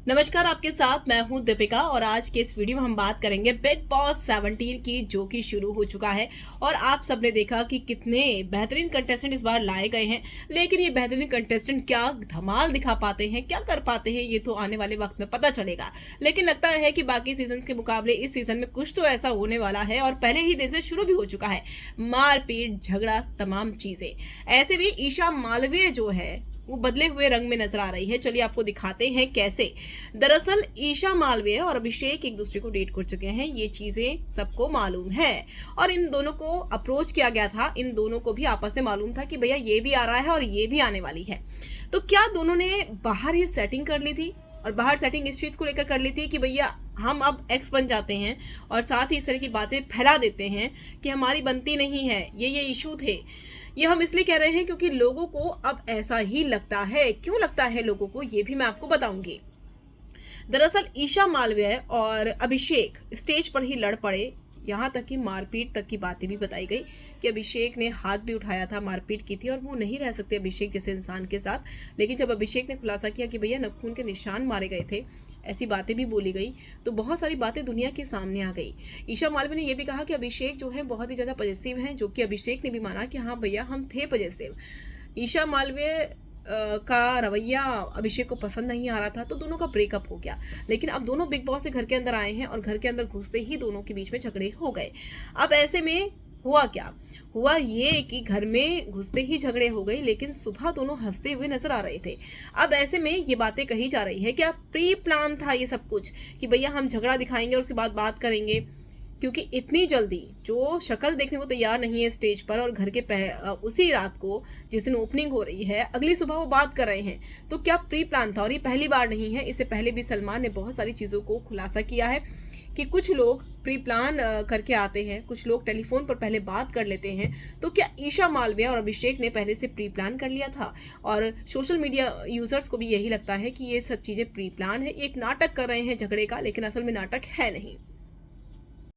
नमस्कार, आपके साथ मैं हूं दीपिका और आज के इस वीडियो में हम बात करेंगे बिग बॉस 17 की, जो कि शुरू हो चुका है। और आप सबने देखा कि कितने बेहतरीन कंटेस्टेंट इस बार लाए गए हैं, लेकिन ये बेहतरीन कंटेस्टेंट क्या धमाल दिखा पाते हैं, क्या कर पाते हैं, ये तो आने वाले वक्त में पता चलेगा। लेकिन लगता है कि बाकी सीजन के मुकाबले इस सीजन में कुछ तो ऐसा होने वाला है और पहले ही दिन से शुरू भी हो चुका है। मारपीट, झगड़ा, तमाम चीजें। ऐसे भी ईशा मालवीय जो है वो बदले हुए रंग में नजर आ रही है। चलिए आपको दिखाते हैं कैसे। दरअसल ईशा मालवीय और अभिषेक एक दूसरे को डेट कर चुके हैं, ये चीजें सबको मालूम है। और इन दोनों को अप्रोच किया गया था, इन दोनों को भी आपस में मालूम था कि भैया ये भी आ रहा है और ये भी आने वाली है। तो क्या दोनों ने बाहर ही सेटिंग कर ली थी? और बाहर सेटिंग इस चीज को लेकर कर ली थी कि भैया हम अब एक्स बन जाते हैं और साथ ही इस तरह की बातें फैला देते हैं कि हमारी बनती नहीं है, ये इशू थे। ये हम इसलिए कह रहे हैं क्योंकि लोगों को अब ऐसा ही लगता है। क्यों लगता है लोगों को, ये भी मैं आपको बताऊंगी। दरअसल ईशा मालवीय और अभिषेक स्टेज पर ही लड़ पड़े, यहाँ तक कि मारपीट तक की बातें भी बताई गई कि अभिषेक ने हाथ भी उठाया था, मारपीट की थी और वो नहीं रह सकते अभिषेक जैसे इंसान के साथ। लेकिन जब अभिषेक ने खुलासा किया कि भैया नखून के निशान मारे गए थे, ऐसी बातें भी बोली गई, तो बहुत सारी बातें दुनिया के सामने आ गई। ईशा मालवीय ने यह भी कहा कि अभिषेक जो है बहुत ही ज्यादा पॉजिटिव हैं, जो कि अभिषेक ने भी माना कि हाँ भैया हम थे पॉजिटिव। ईशा मालवीय का रवैया अभिषेक को पसंद नहीं आ रहा था, तो दोनों का ब्रेकअप हो गया। लेकिन अब दोनों बिग बॉस से घर के अंदर आए हैं और घर के अंदर घुसते ही दोनों के बीच में झगड़े हो गए। अब ऐसे में हुआ क्या? हुआ ये कि घर में घुसते ही झगड़े हो गए, लेकिन सुबह दोनों हंसते हुए नजर आ रहे थे। अब ऐसे में ये बातें कही जा रही है कि प्री प्लान था ये सब कुछ, कि भैया हम झगड़ा दिखाएंगे और उसके बाद बात करेंगे। क्योंकि इतनी जल्दी जो शक्ल देखने को तैयार नहीं है स्टेज पर, और घर के उसी रात को जिस दिन ओपनिंग हो रही है अगली सुबह वो बात कर रहे हैं, तो क्या प्री प्लान था? और ये पहली बार नहीं है, इससे पहले भी सलमान ने बहुत सारी चीज़ों को खुलासा किया है कि कुछ लोग प्री प्लान करके आते हैं, कुछ लोग टेलीफोन पर पहले बात कर लेते हैं। तो क्या ईशा मालवीय और अभिषेक ने पहले से प्री प्लान कर लिया था? और सोशल मीडिया यूजर्स को भी यही लगता है कि ये सब चीज़ें प्री प्लान है, एक नाटक कर रहे हैं झगड़े का, लेकिन असल में नाटक है नहीं।